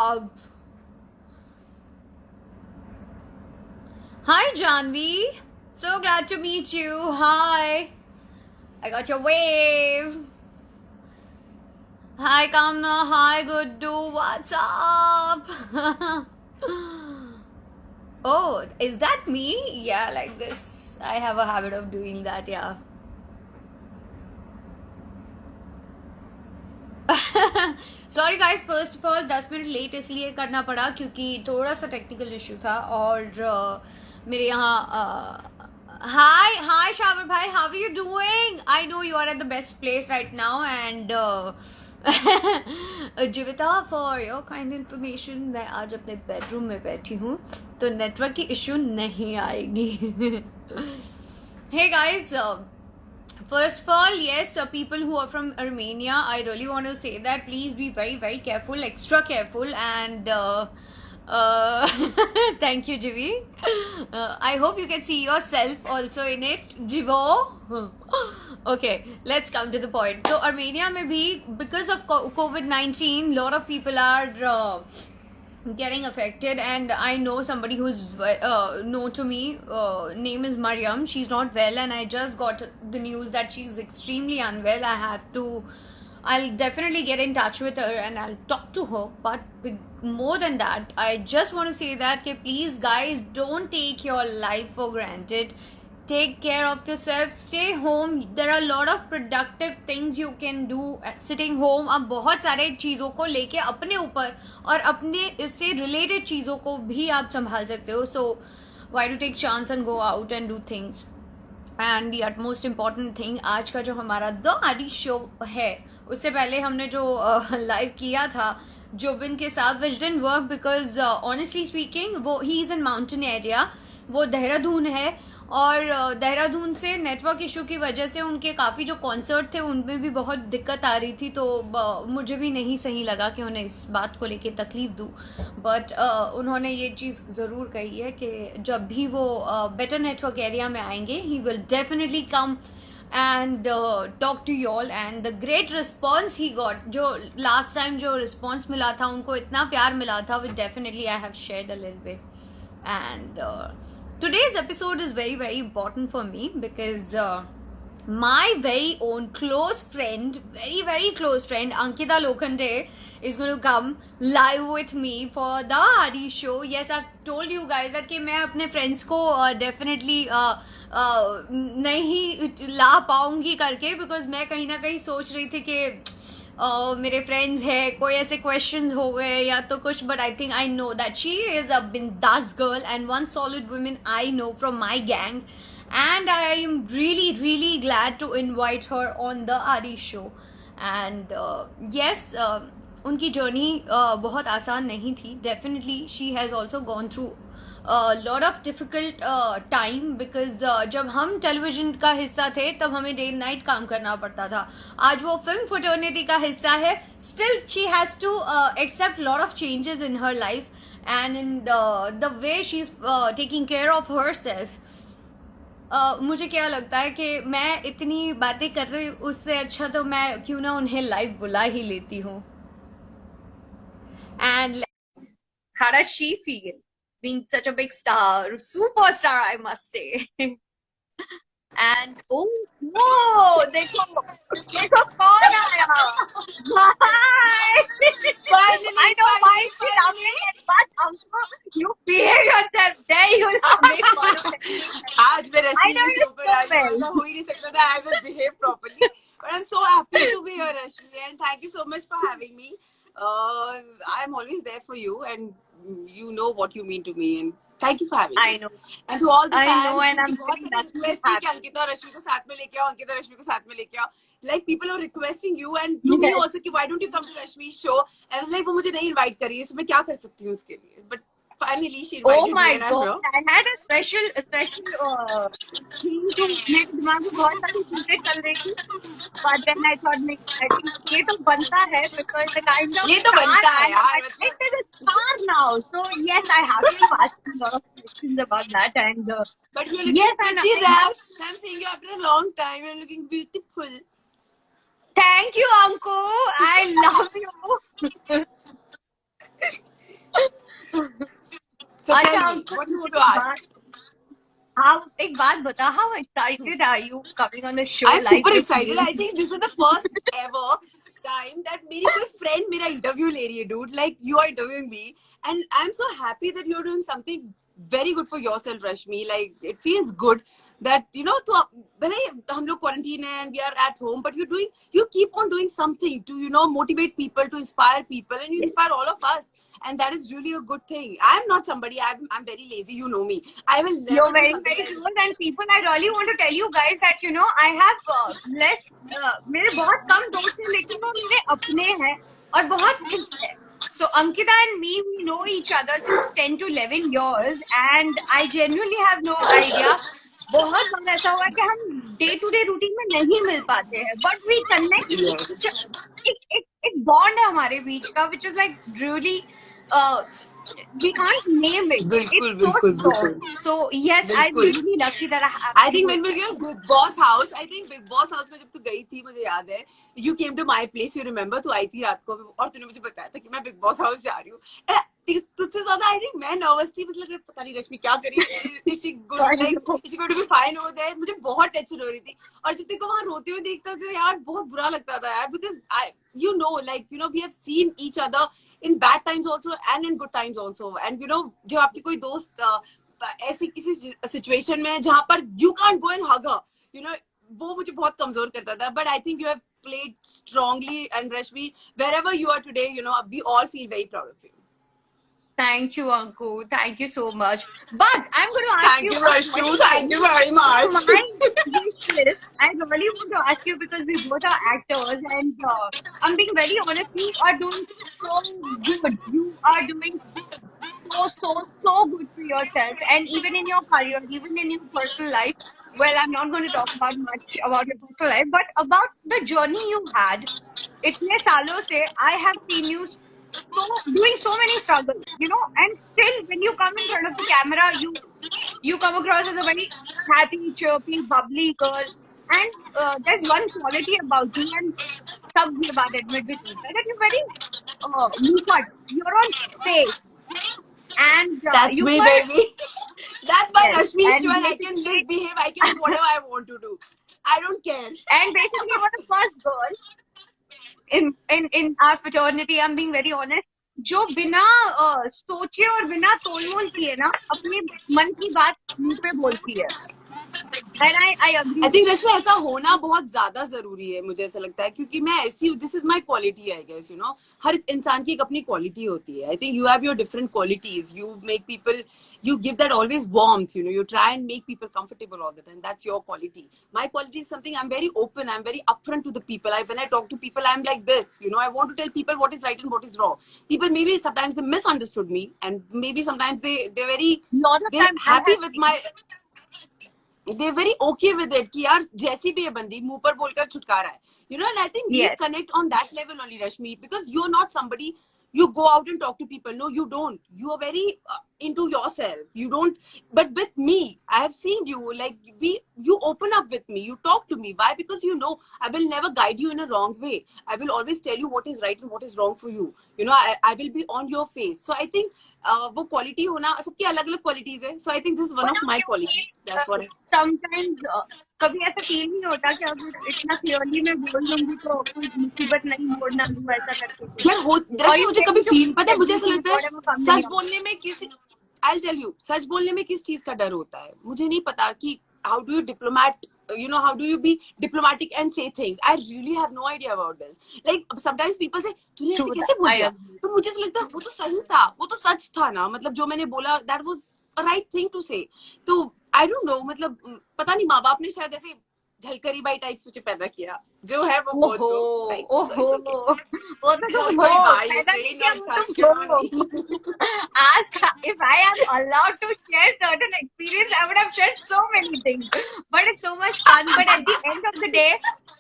up. Hi, Janvi. So glad to meet you. Hi. I got your wave. Hi, Kamna. Hi, Guddu. What's up? Oh, is that me? Yeah, like this. I have a habit of doing that, yeah. Sorry guys, first of all 10 minute late इसलिए करना पड़ा क्योंकि थोड़ा सा technical issue था और मेरे यहाँ हाय हाय शावर भाई, how are you doing? I know you are at the best place right now and Jeevita, for your kind information, मैं आज अपने बेडरूम में बैठी हूँ तो नेटवर्क की इशू नहीं आएगी. Hey guys, first of all, yes, people who are from Armenia, I really want to say that please be very, very careful, extra careful, and thank you, Jivi. I hope you can see yourself also in it, Jivo. Okay, let's come to the point. So, Armenia में भी because of COVID-19, lot of people are getting affected, and I know somebody who's known to me, name is Mariam. She's not well and I just got the news that she's extremely unwell. I'll definitely get in touch with her and I'll talk to her, but more than that, I just want to say that please guys, don't take your life for granted. Take care of yourself, stay home. There are a lot of productive things you can do sitting home. आप बहुत सारे चीज़ों को लेके अपने ऊपर और अपने इससे रिलेटेड चीज़ों को भी आप संभाल सकते हो. So why to take chance and go out and do things. And the utmost important thing, आज का जो हमारा द आदि शो है, उससे पहले हमने जो लाइव किया था जोबिन के साथ, which didn't work because honestly speaking वो he is in mountain area, वो देहरादून है और देहरादून से नेटवर्क इशू की वजह से उनके काफ़ी जो कॉन्सर्ट थे उनमें भी बहुत दिक्कत आ रही थी. तो मुझे भी नहीं सही लगा कि उन्हें इस बात को लेके तकलीफ दूँ, बट उन्होंने ये चीज़ ज़रूर कही है कि जब भी वो बेटर नेटवर्क एरिया में आएंगे he will definitely come and talk to you all. And the great response he got, जो last time जो response मिला था, उनको इतना प्यार मिला था, which definitely I have shared a little bit. And today's episode is very, very important for me because my very own close friend, very, very close friend, Ankita Lokhande is going to come live with me for the Adi show. Yes, I've told you guys that कि मैं अपने friends को definitely नहीं ला पाऊंगी करके, because मैं कहीं ना कहीं सोच रही थी कि मेरे फ्रेंड्स है, कोई ऐसे क्वेश्चंस हो गए या तो कुछ, but I think I know that she is a bindaas girl and one solid women I know from my gang, and I am really, really glad to invite her on the Adi show. And yes, उनकी journey बहुत आसान नहीं थी. Definitely she has also gone through a lot of difficult time because जब हम television का हिस्सा थे तब हमें डे नाइट काम करना पड़ता था. आज वो फिल्म फ्रेटर्निटी का हिस्सा है. Still she has to accept lot of changes in her life and in the way she's taking care of herself. मुझे क्या लगता है कि मैं इतनी बातें कर रही हूँ, उससे अच्छा तो मैं क्यों ना उन्हें लाइव बुला ही लेती हूँ. And how does she feel being such a big star, superstar I must say. And oh no, देखो कौन आया. Hi. Finally, I know why she's laughing, but you behave yourself. There you laugh. आज मैं रश्मि के show पर आई हूँ, ऐसा हो ही नहीं सकता था. I will behave properly, but I'm so happy to be here, Rashmi, and thank you so much for having me. I'm always there for you, and you know what you mean to me, and thank you for having me. I know. And to all the fans, I know, and I'm बहुत very सारे lucky request to थी have कि अंकिता और रश्मि को साथ में लेके आओ, अंकिता और रश्मि को साथ में लेके आओ. Like people are requesting you and to me also कि why don't you come to Rashmi's show? I was like वो मुझे नहीं invite कर रही है, so मैं क्या कर सकती हूँ उसके लिए? But finally she invited me and I'm here. I had a special thing to मेरे दिमाग में बहुत सारी चीजें चल रही थी, but then I thought I think ये तो बनता है because the kind of ये तो बनता है यार, मतलब it is a star now, so yes, I have to ask you a lot of questions about that. And but you're looking pretty rash. I'm seeing you after a long time. You're looking beautiful. Thank you, Anku. I love you. So अच्छा tell me, Ankur, what do you want to ask? हाँ एक बात बता, how excited are you coming on the show I'm live super with excited. me? I think this is the first ever time that मेरी कोई friend मेरा interview ले रही है, dude. Like you are interviewing me, and I'm so happy that you're doing something very good for yourself, Rashmi. Like it feels good that you know तो भले ही हम लोग quarantine है and we are at home, but you keep on doing something to motivate people, to inspire people, and you inspire all of us. And that is really a good thing. I'm not somebody. I'm very lazy. You know me. I will You're never do very, something very else. close, and people, I really want to tell you guys that I have less, मेरे बहुत कम दोस्त हैं, लेकिन वो मेरे अपने हैं और बहुत खुश है. So Ankita and me, we know each other since 10 to 11 years, and I genuinely have no idea. बहुत बार ऐसा हुआ कि हम डे टू डे रूटीन में नहीं मिल पाते हैं, बट वी कनेक्ट. Yes. एक बॉन्ड है हमारे बीच का, which is like really uh, we can't name it. It's बिल्कुल so बिल्कुल strong. बिल्कुल So yes, I'm बिल्कुल. really lucky that I have I think you. when we were in Big Boss house, I think Big Boss house में जब तू गई थी मुझे याद है, you came to my place, you remember, तू आई थी रात को और तूने मुझे बताया था कि मैं Big Boss house जा रही हूँ. तुझसे ज्यादा आई थिंक मैं नर्वस थी, मतलब पता नहीं रश्मि क्या करी, is she good, like is she going to be fine over there. मुझे बहुत टेंशन हो रही थी और जब तेरे को वहां रोते हुए देखता था यार बहुत बुरा लगता था यार, because we have seen each other in bad times also and in good times also, and जब आपकी कोई दोस्त ऐसी किसी सिचुएशन में जहां पर you can't go and hug her, वो मुझे बहुत कमजोर करता था. But I think you have played strongly, and Rashmi, wherever you are today, we all feel very proud of you. Thank you, Anku. Thank you so much. But I'm going to ask Thank you you, a Rashmi. question. Thank you very So much. my wish list, I really want to ask you because we both are actors, and I'm being very honest. You are doing so good. You are doing so good for yourself, and even in your career, even in your personal life. Well, I'm not going to talk about much about your personal life, but about the journey you had. इतने सालों से I have seen you doing so many struggles, and still when you come in front of the camera, you come across as a very happy, chirpy, bubbly girl. And there's one quality about you, and सब ये बात admit with each other, that you're very muffled. You're on stage, and That's you me, were, baby. That's my yes, Rashmi show, and and I can basically, misbehave. I can do whatever I want to do. I don't care. you were the first girl in our fraternity. I'm being very honest, जो बिना सोचे और बिना तोलमोल किए ना अपने मन की बात मुंह पे बोलती है. And I agree I with think you. रश्मि ऐसा होना बहुत ज्यादा जरूरी है, मुझे ऐसा लगता है, क्योंकि मैं ऐसी हूँ. This is my quality, I guess. हर इंसान की एक अपनी क्वालिटी होती है. I think you have your different qualities. You make people, you give that always warmth, you try and make people comfortable all the time. That's your quality. My quality is something, I'm very open, I'm very upfront to the people. When I talk to people, I'm like this. I want to tell people what is right and what is wrong. People maybe sometimes they misunderstood me, and maybe sometimes they're very, Lot of they're times I happy have with seen. my, they're very okay with it कि यार जैसी भी है बंदी मुंह पर बोलकर छुटकारा है. And I think we Yes. connect on that level only, Rashmi, because you're not somebody you go out and talk to people. No, you don't. You are very into yourself. You don't. But with me, I have seen you, like you open up with me, you talk to me. Why? Because I will never guide you in a wrong way. I will always tell you what is right and what is wrong for you. I will be on your face. So I think वो quality होना, सबकी अलग अलग qualities है. So I think this one of my quality. That's what. Sometimes कभी ऐसा feel नहीं होता कि अगर इतना क्लियरली मैं बोल दूंगी तो कोई मुसीबत नहीं मोड़ना दूं ऐसा करके कुछ. यार Or दरअसल you मुझे tend कभी to फील, पता है, मुझे ऐसा everything लगता है whatever comes in such your way. बोलने में किसी, आई टेल यू, सच बोलने में किस चीज का डर होता है मुझे नहीं पता कि how do you diplomat, how do you be diplomatic and say things. I really have no idea about this. Like sometimes people say तूने ऐसे True कैसे that. बोल I दिया, agree. तो मुझे ऐसा लगता है वो तो सही था, वो तो सच था ना, मतलब जो मैंने बोला that was a right thing to say. तो I don't know, मतलब पता नहीं माँ बाप ने शायद ऐसे झलकरी बाई टाइप्स मुझे पैदा किया, जो है वो बहुत ओहो, दो टाइप्स. So it's okay. ओहो, वो तो तुम हो, झलकरी बाई, you पैदा say, नहीं किया, not वो touch तुम हो. Kirani. Ask if I am allowed to share certain experience, I would have shared so many things. But it's so much fun. But at the end of the day,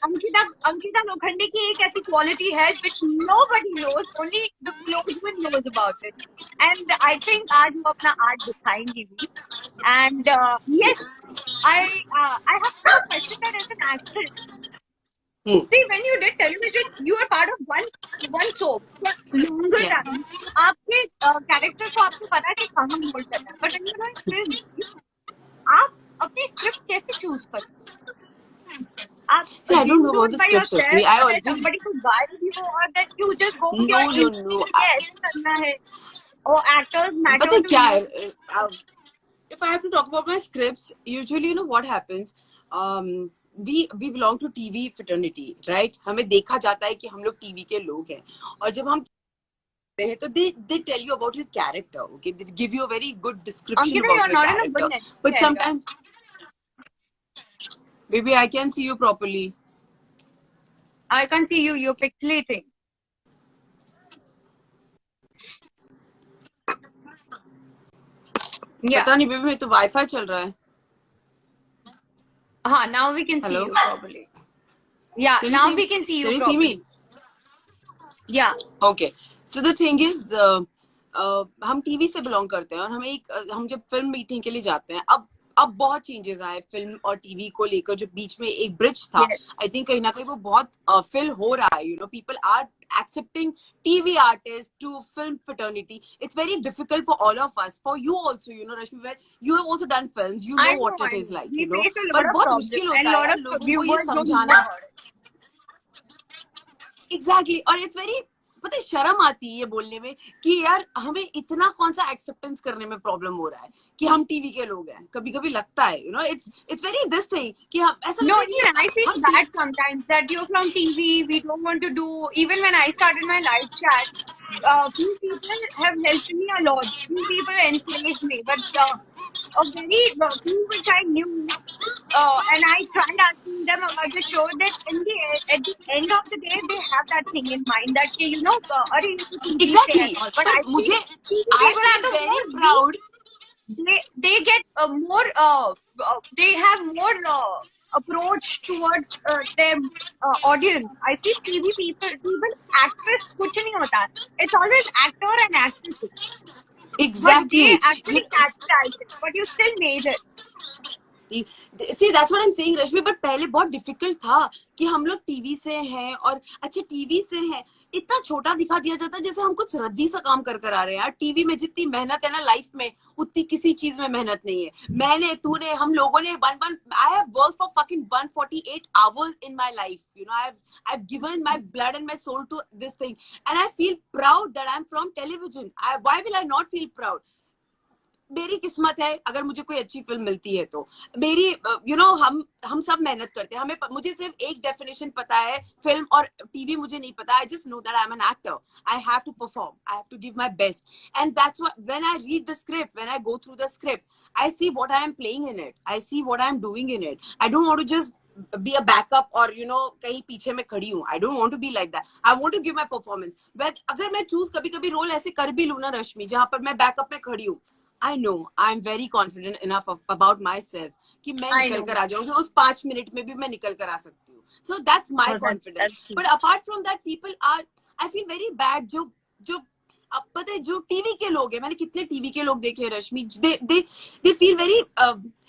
Ankita Lokhande की एक ऐसी quality है which nobody knows, only the close one knows about it. And I think आज वो अपना art दिखाएंगी भी. And yes, I have a question that as an actress, See, when you did television, you were part of one soap for longer Yeah. time. आपके character को आपको पता है कि कहाँ मोल्ड करना है. But when you know in film, आप अपने स्क्रिप्ट कैसे चूज करते हो? आप See, I do don't you know do about it the by scripts, Rashmi. yourself, I or there's always somebody to guide you, or that you just go with no, your no, instinct no. कि ऐसे करना है? Or actors पता matter है to क्या you? है? If I have to talk about my scripts, usually you know what happens. We belong to TV fraternity, right? हमें देखा जाता है कि हम लोग टीवी के लोग हैं, और जब हम हैं तो they tell you about your character, okay? They give you a very good description Ankita, about you're your not in a good character. network But area. sometimes, maybe I can see you properly. I can't see you. You're pixelating. Yeah. पता नहीं, baby तो wifi चल रहा है. Now we can see Hello? you properly. Yeah, Can you now see? we can see you Can you see properly. me? Yeah. Okay. So the thing is, हम TV से belong करते हैं, और हमें हम जब फिल्म मीटिंग के लिए जाते हैं, अब बहुत चेंजेस आए फिल्म और टीवी को लेकर. जो बीच में एक ब्रिज था, आई थिंक कहीं ना कहीं वो बहुत फिल हो रहा है. People are accepting TV artists to film fraternity. It's very difficult for all of us, for you also, Rashmi, where you have also done films, you know what it is like, We face a lot but of बहुत problems मुश्किल and होता a है lot यार of लोगों को ये viewers don't know समझाना. about it. Exactly. और इट्स वेरी, पता है, शर्म आती है ये बोलने में कि यार हमें इतना कौन सा एक्सेप्टेंस करने में प्रॉब्लम हो रहा है कि हम टीवी के लोग हैं. कभी कभी लगता है इट्स वेरी दिस थिंग कि हम ऐसा No, लगता है कि even I feel हम bad sometimes that you're from TV, we don't want to do. Even when I started my live chat, few people have helped me a lot. Few people encouraged me, but a very few which I knew, and I tried asking them about the show. That at the end of the day, they have that thing in mind that अरे ये तो TV से है exactly. all. But पर I think मुझे TV I people are feel the very more proud. they get more they have more approach towards their audience. I see TV people actress कुछ नहीं होता. It's always actor and actresses, but they exactly. actually capitalized it. But you still made it. See, that's what I'm saying, Rashmi. But पहले बहुत difficult था कि हम लोग TV से हैं, और अच्छा टीवी से हैं, इतना छोटा दिखा दिया जाता है जैसे हम कुछ रद्दी सा काम कर आ रहे हैं. यार टीवी में जितनी मेहनत है ना लाइफ में, उतनी किसी चीज में मेहनत नहीं है. मैंने, तूने, हम लोगों ने I have worked for fucking 148 hours in my life. I've given my blood and my soul to this thing, and I feel proud that I'm from television. Why will I not feel proud? मेरी किस्मत है अगर मुझे कोई अच्छी film मिलती है तो. मेरी हम सब मेहनत करते हैं. मुझे सिर्फ एक डेफिनेशन पता है फिल्म और टीवी, मुझे नहीं पता. I just know that I am an actor. I have to perform, I have to give my best, and that's what when I read the script, when I go through the script, I see what I am playing in it, I see what I am doing in it. I don't want to just be a backup और कहीं पीछे में खड़ी हूँ. I don't want to be like that. I want to give my performance. But अगर मैं choose कभी role ऐसे कर भी लूँ ना रश्मि, जहाँ पर मैं बैकअप में खड़ी हूँ, I know I'm very confident enough about myself कि मैं निकल कर आ जाऊंगी. उस 5 मिनट में भी मैं निकल कर आ सकती हूँ. So that's my confidence. But apart from that, people are, I feel very bad जो अब पता है जो टीवी के लोग हैं, मैंने कितने टीवी के लोग देखे हैं रश्मि, they feel very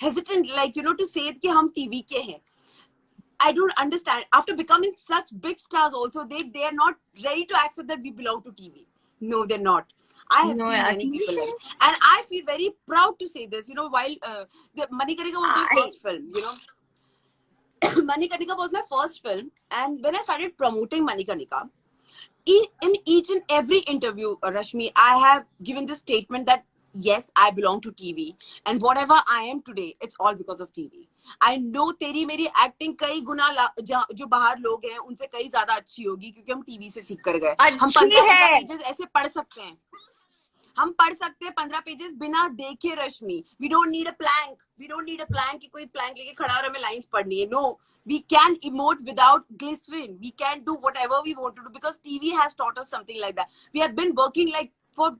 hesitant like to say कि हम टीवी के हैं. I don't understand. After becoming such big stars also, they are not ready to accept that we belong to TV. No, they're not. I have seen many people like, and I feel very proud to say this. While the Manikarnika was my first film, Manikarnika was my first film, and when I started promoting Manikarnika, in each and every interview, Rashmi, I have given this statement that yes, I belong to TV, and whatever I am today, it's all because of TV. I know तेरी मेरी acting कई गुना जो बाहर लोग हैं उनसे कई ज्यादा अच्छी होगी, क्योंकि हम टीवी से सीख कर गए. हम 15 पेजेस ऐसे पढ़ सकते हैं. हम पढ़ सकते हैं 15 पेजेस बिना देखे Rashmi. We don't need a plank कि कोई प्लैंक लेके खड़ा और हमें लाइंस पढ़नी है. No, we can emote without glycerin. We can do whatever we want to do because TV has taught us something like that. We have been working like for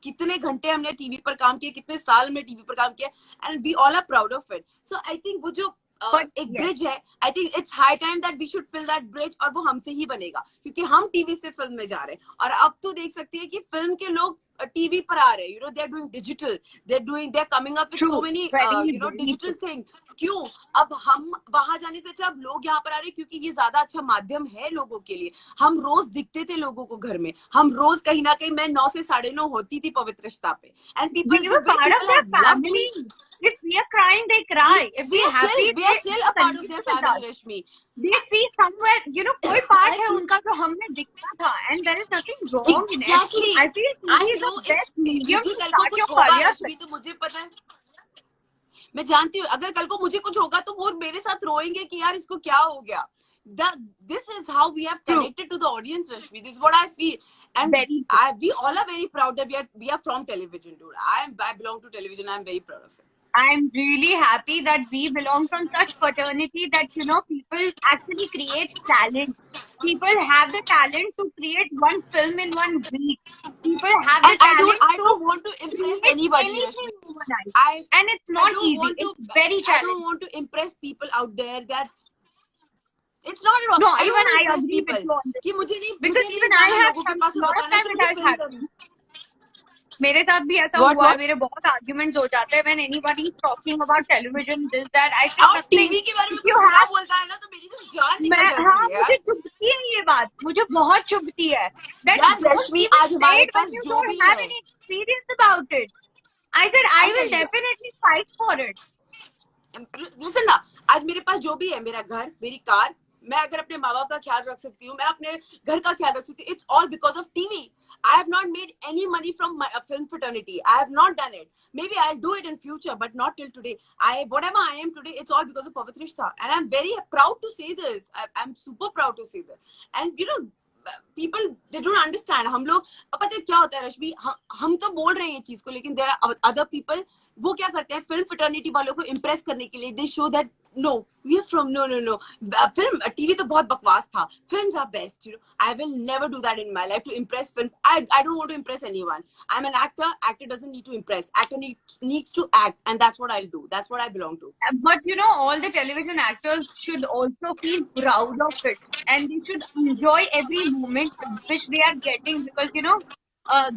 कितने घंटे हमने टीवी पर काम किया, कितने साल में टीवी पर काम किया, and we all are proud of it. So I think वो जो एक ब्रिज है, I think it's high time that we should fill that bridge, और वो हमसे ही बनेगा क्योंकि हम टीवी से फिल्म में जा रहे हैं. और अब तो देख सकती है कि फिल्म के लोग टीवी पर आ रहे हैं, you know, they're doing digital, they're coming up with so many very, you know, very digital true. things. क्यों? अब हम वहां जाने से अच्छा अब लोग यहाँ पर आ रहे हैं, क्योंकि ये ज्यादा अच्छा माध्यम है लोगों के लिए. हम रोज दिखते थे लोगों को घर में, हम रोज कहीं ना कहीं, मैं 9 से 9:30 होती थी पवित्रता पे, and people, We the were way part of people their have loved me. family. If we are crying, they cry. If we are happy, we they are still a part of connect their with family, us. Rashmi. They see somewhere, you know, कोई part है उनका जो हमें दिखता था, and there is nothing wrong in it. Exactly. I feel I TV is the know, best medium मुझे to कल को start कुछ your होगा career रश्मि, with. तो मुझे पता है, मैं जानती हूँ अगर कल को मुझे कुछ होगा तो वो मेरे साथ रोएंगे कि यार इसको क्या हो गया. This is how we have True. connected to the audience, Rashmi. This is what I feel, and Very true. we all are very proud that we are from television, dude. I belong to television. I'm very proud of it. I'm really happy that we belong from such fraternity that, you know, people actually create talent. People have the talent to create one film in 1 week. People have the And I talent don't to want to impress create anybody, anything Rashmi. overnight. I And it's not don't easy. want to. It's very I challenging. don't want to impress people out there that it's not at all. No, I don't even want to I impress agree with people. you on this. कि मुझे नहीं, Because मुझे even नहीं I जाना have लोगों के some पास और lot of बताना time कि it मुझे has film happened. करनी. मेरे साथ भी ऐसा What, हुआ है. what? मेरे बहुत arguments हो जाते हैं when anybody is talking about television, this, that. I say और nothing. टीवी के बारे में If कोई you बुरा have, बोलता है ना तो मेरी तो जान निकल मैं, जाती हाँ, है मुझे यार. चुभती है ये बात. मुझे बहुत चुभती है. That यार don't रश्मि, even आज say हमारे it पास when you जो भी don't have है, any experience about it. I said I I'll will tell you. definitely fight for it. Listen ना, आज मेरे पास जो भी है, मेरा घर, मेरी कार, मैं अगर अपने माँ बाप का ख्याल रख सकती हूँ, मैं अपने घर का ख्याल रख सकती हूँ. It's all because of TV. I have not made any money from my film fraternity. I have not done it. Maybe I'll do it in future, but not till today. Whatever I am today, it's all because of Pavitrishta, and I'm very proud to say this. I'm super proud to say this. And you know, people, they don't understand. हम लोग, अब पता है क्या होता है रश्मि, हम तो बोल रहे हैं ये चीज को, लेकिन there are other people, वो क्या करते हैं, फिल्म फ्रेटर्निटी वालों को इम्प्रेस करने के लिए, they show that no we are from, no film TV तो बहुत बकवास था, films are best, you know. I will never do that in my life to impress film. I don't want to impress anyone. I am an actor doesn't need to impress, actor needs to act, and that's what I'll do. That's what I belong to. But you know, all the television actors should also feel proud of it, and they should enjoy every moment which they are getting, because you know,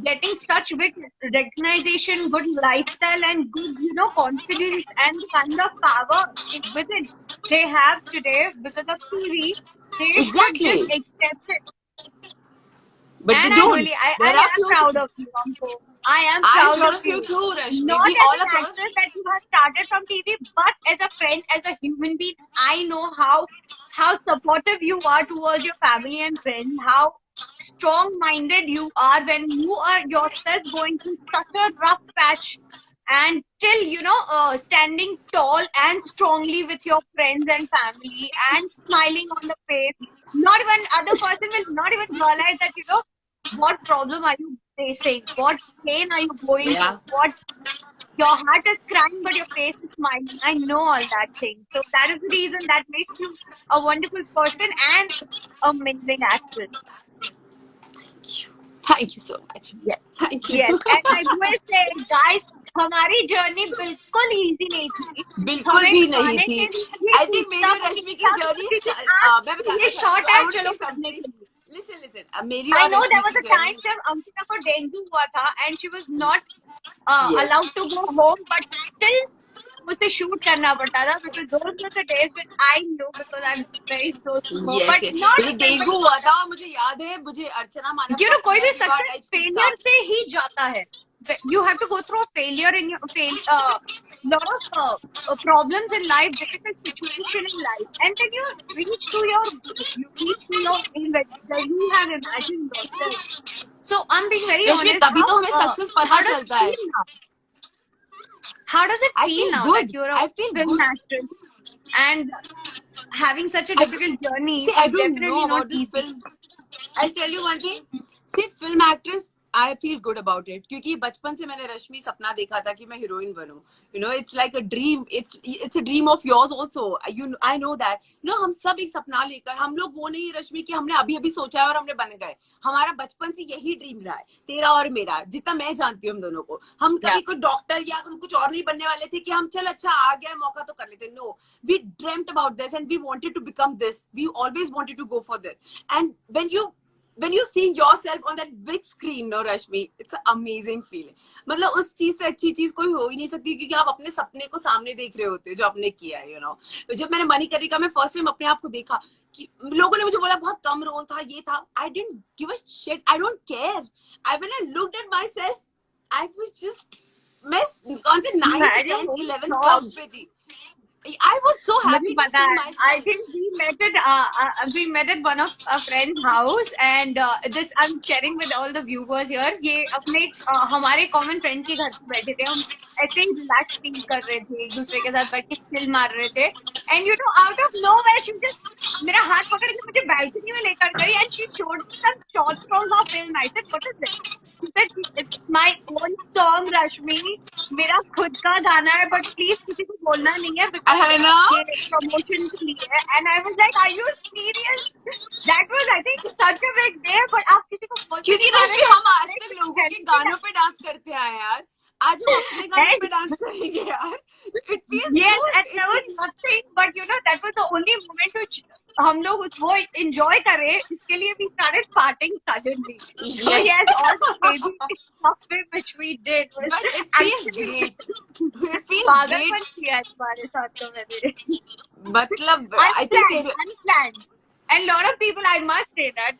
getting such big recognition, good lifestyle, and good, you know, confidence, and the kind of power within they have today because of TV, they should Exactly. just accept it. But And they I don't. really, I There are am few. proud of you, Anko. I am I'm proud proud of of you you. too, Rashmi. Not We as all an are proud. actress that you have started from TV, but as a friend, as a human being, I know how supportive you are towards your family and friends, how strong-minded you are when you are yourself going through such a rough patch, and still, you know, standing tall and strongly with your friends and family and smiling on the face. Not even other person will not even realize that, you know, what problem are you facing, what pain are you going Yeah. through, what your heart is crying but your face is smiling. I know all that thing. So that is the reason that makes you a wonderful person and amazing actress. Thank you so much. Yes. Thank you. Yes. And I will say, guys, हमारी journey बिल्कुल easy नहीं थी. बिल्कुल हमें भी नहीं खाने थी. के लिए भी I think मेरी और पूछना रश्मि की पड़ता, जर्नी, क्योंकि मैं आज बताना ये चाहती शॉर्ट हूँ. I है, want to चलो say करने something. के लिए. Listen. मेरी I और know there रश्मि was की a time जर्नी. जब अंकिता को डेंगू हुआ था and she was not Yes. allowed to go home, but still मुझे shoot करना पड़ता था, because those were the days when I knew, because I'm very close to her, Yes. but not मुझे dengue हुआ था, मुझे याद है, मुझे अर्चना मानव you का know, कोई भी पूरा success types कुछ failure था. से ही जाता है. You have to go through a failure in your lot of problems in life, difficult situation in life, and then you reach to your goal, you reach to your aim that you have imagined yourself. So I'm being very Rashmi, honest. तभी तो हमें success पता How does चलता it है. feel now? How does it I feel feel now good. that you're I a feel film good. actress and having such a I- difficult journey See, I is don't definitely know not about this easy. film. I'll tell you one thing. See, film actress, I feel good about it. क्योंकि बचपन से मैंने रश्मि सपना देखा था कि मैं heroine बनूं. You know, it's like a dream. It's a dream of yours also. I know that. You know, हम सब एक सपना लेकर, हम लोग वो नहीं रश्मि कि हमने अभी अभी सोचा है और हमने बन गए. हमारा बचपन से यही ड्रीम रहा है, तेरा और मेरा, जितना मैं जानती हूँ हम दोनों को. हम कभी कोई डॉक्टर या हम कुछ और नहीं बनने वाले थे कि हम चल अच्छा आ गया मौका तो कर लेते. No, we dreamt about this and we wanted to become this. We always wanted to go for this. And when you when you see yourself on that big screen, no Rashmi, it's an amazing feeling. मतलब उस चीज से अच्छी चीज कोई हो ही नहीं सकती, क्योंकि आप अपने सपने को सामने देख रहे होते हो जो आपने किया है, जब मैंने मणिकर्णिका में फर्स्ट टाइम अपने आप को देखा, कि लोगों ने मुझे बोला बहुत कम रोल था, ये था, I didn't give a shit, I don't care. When I looked at myself, I was just, मैं कौन से 9th 10th 11th क्लास पे थी. I was so happy to see myself. I think we met at one of a friend's house, and this I'm sharing with all the viewers here. ये अपने हमारे common friend के घर पे बैठे थे, हम ऐसे ही relax feel कर रहे थे, एक दूसरे के साथ बैठ के chill मार रहे थे, and out of nowhere she just मेरा हाथ पकड़ के मुझे balcony में लेकर गई, and she showed me some short songs of film. I said, what is this? She said, it's my own song, Rashmi. मेरा खुद का गाना है, but please किसी को बोलना नहीं है, because ये promotion के लिए है. And I was like, are you serious? That was, I think, such a big day. But आप किसी को बोल, क्योंकि रश्मि हम आज तक लोगों के गानों पे डांस करते आए यार, आज हम अपने गानों पे डांस करेंगे यार. It feels yes, good. and there was nothing, but that was the only moment which हम लोग वो enjoy करे, इसके लिए we started farting suddenly. Yes. So yes, all the baby stuff which we did was, But it feels great. It feels पागलपन great. किया तुम्हारे साथ तो मैंने. मतलब I think unplanned. And lot of people, I must say that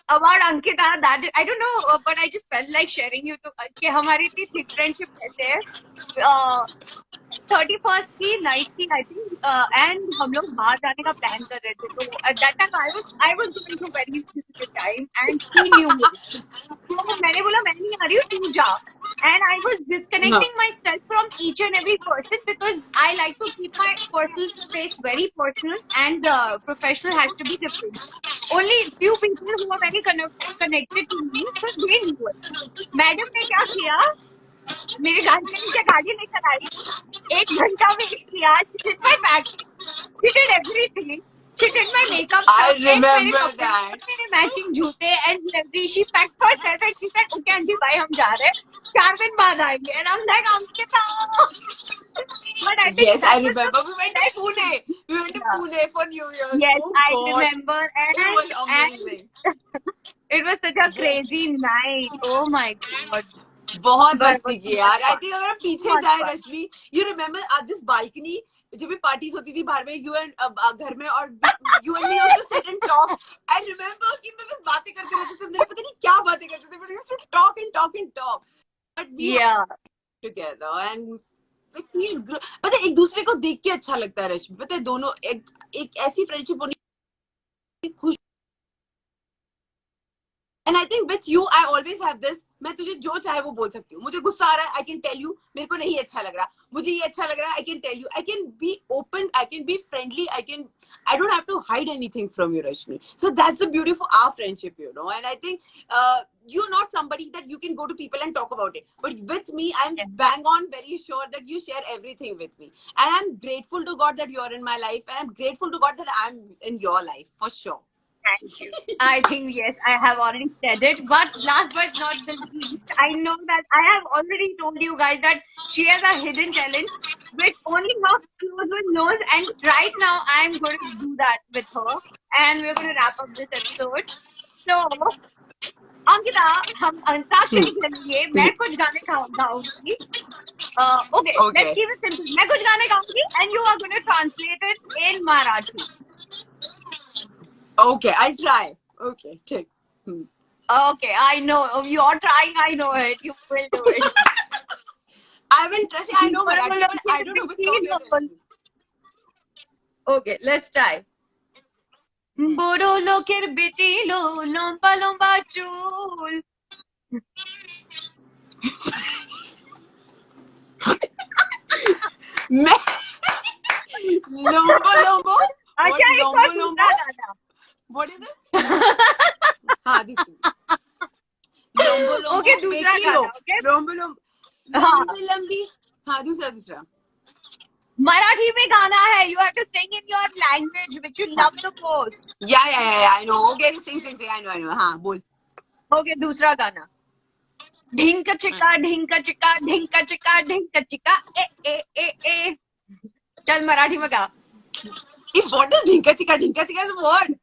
about Ankita, that I don't know, but I just felt like sharing you to कि हमारी इतनी thick friendship कैसे है. 31st की night की I think, and हम लोग बाहर जाने का plan कर रहे थे, तो at that time I was going through very difficult time, and she knew me. तो मैंने बोला मैं नहीं आ रही हूँ, तू जा. And I was disconnecting myself from each and every person, because I like to keep my personal space very personal, and professional has to be different. Only few people who are very connected to me, so they knew it. Madam ने क्या किया, मेरे घर के नीचे गाड़ी लेकर आई, 1 घंटा वेट किया, she did my packing, she did everything, she did my makeup, I remember that. मेरे matching जूते and everything, she packed herself and she said, okay aunty bye, हम जा रहे हैं, 4 दिन बाद आएंगे. And I'm like, Ankita. But I think yes, I remember. We went to Pune. We went to Pune for New Year. Yes, oh, I God. remember. It was amazing. It was such a crazy night. Oh my God. बहुत मस्ती की यार. I think अगर हम पीछे बहुत जाए fun. Rashmi, you remember at this balcony जब भी पार्टीज होती थी बाहर में, you and घर में, और you and me used to sit and talk. I remember कि मैं बस बातें करते रहते थे, मुझे पता नहीं क्या बातें करते थे, but we used to talk and talk and talk. But we Yeah. were together and it feels good. पता है एक दूसरे को देख के अच्छा लगता है रश्मि. पता है दोनों एक ऐसी फ्रेंडशिप होनी खुश. And I think with you I always have this, मैं तुझे जो चाहे वो बोल सकती हूँ. मुझे गुस्सा आ रहा है, I can tell you. मेरे को नहीं अच्छा लग रहा, मुझे ये अच्छा लग रहा है, I can tell you. I can be open, I can be friendly, I don't have to hide anything from you, Rashmi. So that's the beauty of our friendship, And I think you're not somebody that you can go to people and talk about it. But with me, I'm bang on very sure that you share everything with me. And I'm grateful to God that you're in my life. And I'm grateful to God that I'm in your life, for sure. Thank you. I think, yes, I have already said it. But last but not the least, I know that I have already told you guys that she has a hidden talent which only her close one knows. And right now, I'm going to do that with her. And we're going to wrap up this episode. So, Ankita, हम अंताक्षरी खेलेंगे. मैं कुछ गाने गाऊंगी. Okay, let's keep it simple. मैं कुछ गाने गाऊंगी and you are going to translate it in Marathi. Okay, I'll try. Okay, check. Okay, I know. You're trying, I know it. You will do it. I will try. I know Marathi, but I don't know which song you're singing. Okay, let's try. Boro loker betilo lomba lomba chul. मैं lombo lombo. अच्छा, एक और दूसरा गाना. What is it? हाँ, दूसरी. Lombo lombo. Okay, दूसरा गाना. Okay. Lombo lombo. लंबी लंबी. हाँ, दूसरा. Marathi में गाना है. You have to sing in your language which you love the most. Yeah. I know. Okay, sing. I know. हाँ, बोल. Okay, दूसरा गाना. ढिंका चिका ढिंका चिका ढिंका चिका ढिंका चिका ए. चल मराठी में गा. What is ढिंका चिका? ढिंका चिका is a word.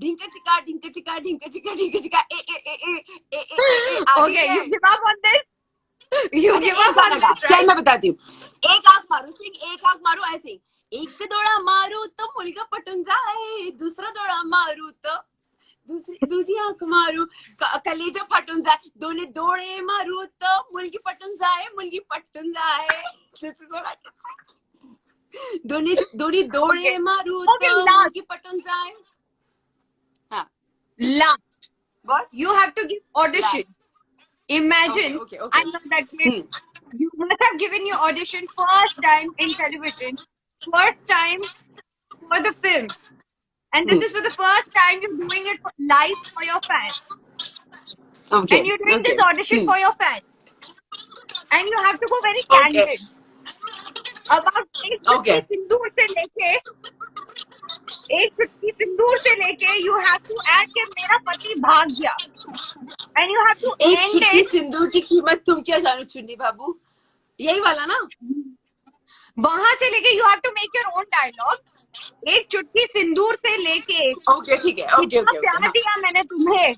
ढिंक चिका ढिंक चिका ढिंक चिका ढिंक चिका ए ए ए ए ए ए ए आगे Okay, क्या you है? give up on this? You अच्छा, give एक up on गाना गा, this, चल right? मैं बताती हूँ. एक आंख मारू सिंग, एक आंख मारू ऐसे. एक डोळा मारू तो मुलगा पटून जाय, दुसरा डोळा मारू तो दुसरी आंख मारू कलेजा फाटून जाय, दोन्ही डोळे मारू तो मुलगी पटून जाय, मुलगी पटून जाय. दोन्ही डोळे Okay. मारू Okay, तो last. मुलगी पटून जाय. हा. Last. What? You have to give audition. Imagine, Okay. I know that you must have given your audition first time in television, first time for the film. And this is for the first time you're doing it live for your fans. Okay. And you're doing this audition for your fans. And you have to go very Okay. candid. About एक चुटकी सिंदूर से लेके you have to add कि मेरा पति भाग गया. And you have to एक end चुटकी it. सिंदूर की कीमत तुम क्या जानो चुन्नी बाबू, यही वाला ना. वहां से लेके you have to make your own dialogue. एक चुटकी सिंदूर से लेके ओके ठीक है. ओके इतना ओके प्यार हाँ. दिया मैंने तुम्हें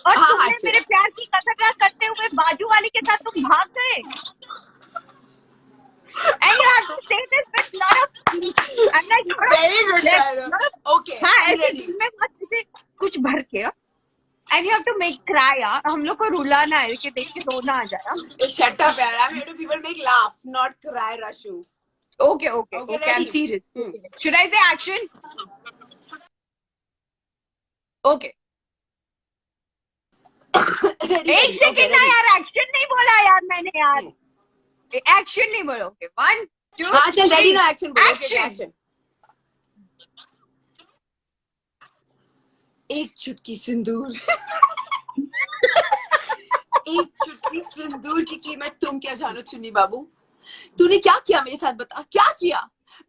और हाँ, तुमने अच्छा. मेरे प्यार की कसरत करते हुए बाजू वाली के साथ तुम भाग गए. And you have to say this with lot of I'm like Very good dialogue. Okay, हाँ I'm ऐसे ready. दिल में बस ऐसे कुछ भर के and you have to make cry यार. हम लोग को रुलाना है कि देख के रोना आ जाए. Shut up यार. I'm here to people make laugh, not cry, Rashu. Okay, Okay, I'm ready. serious. Should I say action? Okay. Ready, एक ready. सेकंड Okay, ना ready. यार एक्शन नहीं बोला यार मैंने यार. एक्शन नहीं बोला. ओके 1 2 हाँ चल ready ना action बोलो. Okay, Action. action. एक चुटकी सिंदूर. एक चुटकी सिंदूर की कीमत तुम क्या जानो चुन्नी बाबू. तूने क्या किया मेरे साथ, बता क्या किया.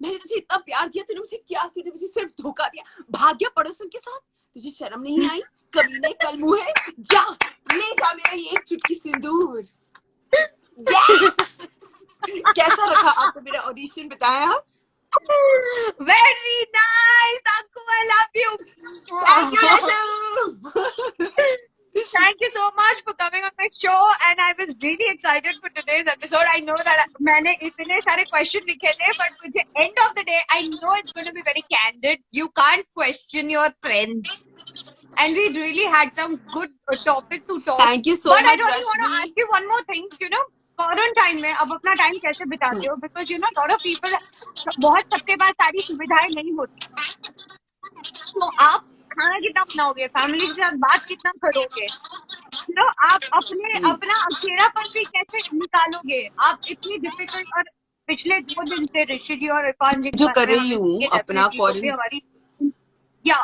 मैंने तुझे इतना प्यार दिया, तूने मुझे सिर्फ धोखा दिया, भाग गया पड़ोसन के साथ. तुझे शर्म नहीं आई, कमीने कल मुंह है. जा ले जा मेरा ये एक चुटकी सिंदूर. कैसा रखा आपको मेरा ऑडिशन, बताया. Very nice, Anku. I love you. Thank you, Rashu. Thank you so much for coming on my show, and I was really excited for today's episode. I know that मैंने इतने सारे question लिखे थे, but मुझे end of the day, I know it's going to be very candid. You can't question your friends, and we really had some good topic to talk. Thank you so but much, I really want to Rashmi. ask you one more thing. You know, quarantine में अब अपना time कैसे बिताते हो? Because you know, lot of people, बहुत सबके पास सारी सुविधाएं नहीं होती. तो आप खाना कितना बनाओगे, फैमिली के साथ बात कितना करोगे, तो आप अपना अकेलापन भी कैसे निकालोगे. आप इतनी डिफिकल्ट और पिछले 2 दिन से ऋषि जी और इरफान जी जो कर रही हूँ अपना हमारी या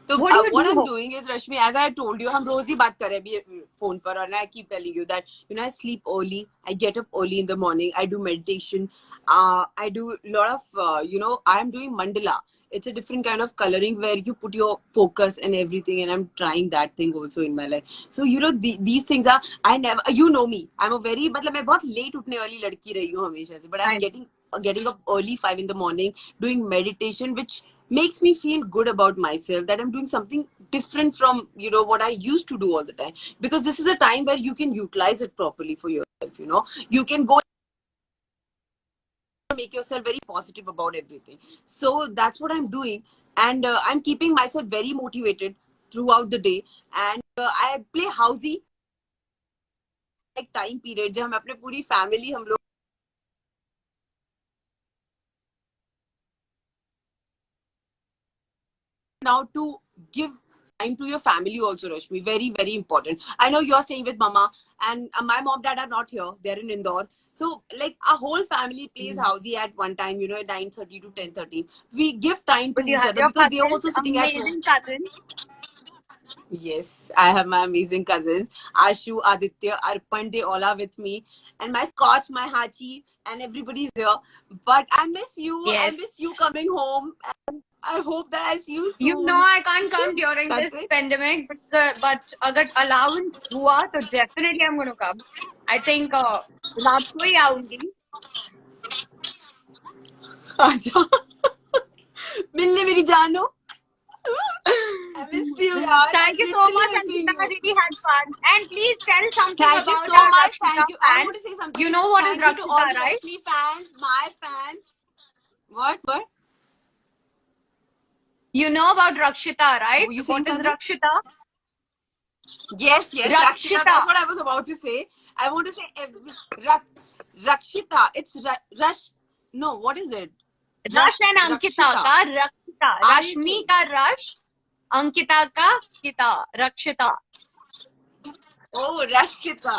तो What do you what do? I'm doing is, Rashmi, as I told you, हम रोज ही बात कर रहे हैं अभी फोन पर, और I keep telling you that I sleep early, I get up early in the morning, I do meditation, I do a lot of I'm doing mandala. It's a different kind of coloring where you put your focus and everything, and I'm trying that thing also in my life. So these things are, I never, you know me, I'm a very, मतलब मैं बहुत late उठने वाली लड़की रही हूँ हमेशा से, but I'm getting up early 5 in the morning, doing meditation, which makes me feel good about myself, that I'm doing something different from what I used to do all the time, because this is a time where you can utilize it properly for yourself. You can go make yourself very positive about everything. So that's what I'm doing, and I'm keeping myself very motivated throughout the day, and I play housey like time period जब हम अपने पूरी family हम लोग now to give time to your family also, Rashmi. Very, very important. I know you're staying with mama, and my mom dad are not here. They're in Indore. So, like, our whole family plays housey at one time, at 9:30 to 10:30. We give time to But you each have other your because they are cousins, also sitting at home. amazing cousins. Yes, I have my amazing cousins, Ashu, Aditya, Arpan, they all are with me. And my Scotch, my Hachi, and everybody's here. But I miss you. Yes. I miss you coming home. And I hope that I see you soon. You know I can't come during That's this it. pandemic, but अगर allowance हुआ तो definitely I'm going to come. I think रात को ही आऊंगी. आजा. मिलने मेरी जानो. I miss you, yaar. Thank you so Literally much, missing Ankita. I you. really had fun. And please tell something Thank you about so our much. Rakshita Thank you. I fans. want to say something. You know what is Thank you to all Rakshita, the right? Rashmi fans, my fans. What? What? You know about Rakshita, right? Were you saying What is something? Rakshita? Yes, yes, Rakshita. Rakshita. That's what I was about to say. I want to say Rakshita. It's Rush. No, what is it? Rush and Ankita Rakshita. ka Rakshita. Rashmi Ankit. ka Rush. Ankita ka Kita. Rakshita. Oh, Rashkita.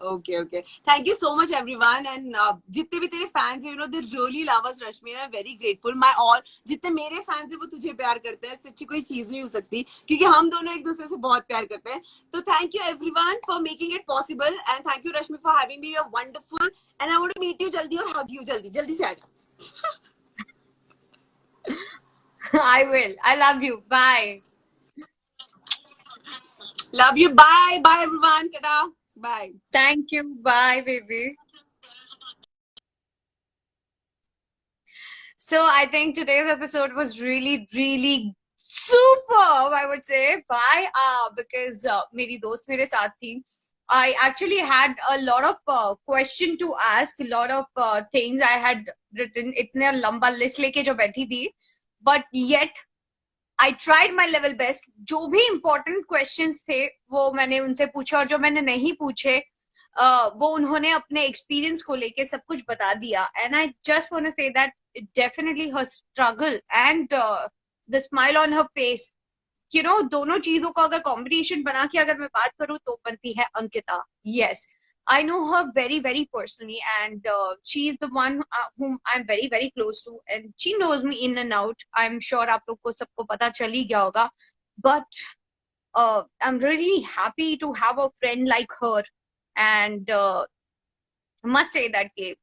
Okay, okay. Thank you so much, everyone. And जितने भी तेरे fans हैं, you know, they really love us, Rashmi. And I'm very grateful. My all, जितने मेरे fans हैं, वो तुझे प्यार करते हैं. इससे अच्छी कोई चीज नहीं हो सकती, क्योंकि हम दोनों एक दूसरे से बहुत प्यार करते हैं. तो thank you everyone for making it possible, and thank you Rashmi for having me. You're wonderful, and I want to meet you जल्दी और hug you जल्दी. जल्दी से आ जा. I will. I love you. Bye. Love you. Bye, bye everyone. Ta-da. Bye. Thank you. Bye, baby. So I think today's episode was really, really superb, I would say. Why? Because मेरी दोस्त मेरे साथ थी. I actually had a lot of question to ask, a lot of things I had written. इतने लंबा list लेके जो बैठी थी, but yet I tried my level best. जो भी important questions थे, वो मैंने उनसे पूछे, और जो मैंने नहीं पूछे, वो उन्होंने अपने experience को लेके सब कुछ बता दिया. And I just want to say that definitely her struggle and the smile on her face, you know, दोनों चीजों का अगर combination बना के अगर मैं बात करूँ तो बनती है Ankita. Yes, I know her very, very personally, and she is the one whom I'm very, very close to, and she knows me in and out. I'm sure आप लोग को सबको पता चल ही गया होगा. But I'm really happy to have a friend like her, and must say that के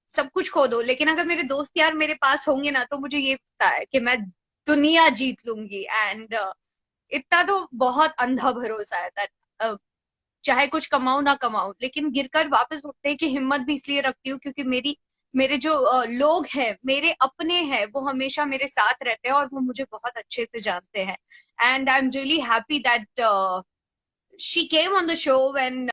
सब कुछ खो दो, लेकिन अगर मेरे दोस्त यार मेरे पास होंगे ना, तो मुझे ये पता है कि मैं दुनिया जीत लूंगी. एंड इतना तो बहुत अंधा भरोसा है that चाहे कुछ कमाऊं ना कमाऊं, लेकिन गिरकर वापस उठने की हिम्मत भी इसलिए रखती हूँ क्योंकि मेरे जो लोग हैं, मेरे अपने हैं, वो हमेशा मेरे साथ रहते हैं और वो मुझे बहुत अच्छे से जानते हैं. And I am really happy that she came on the show when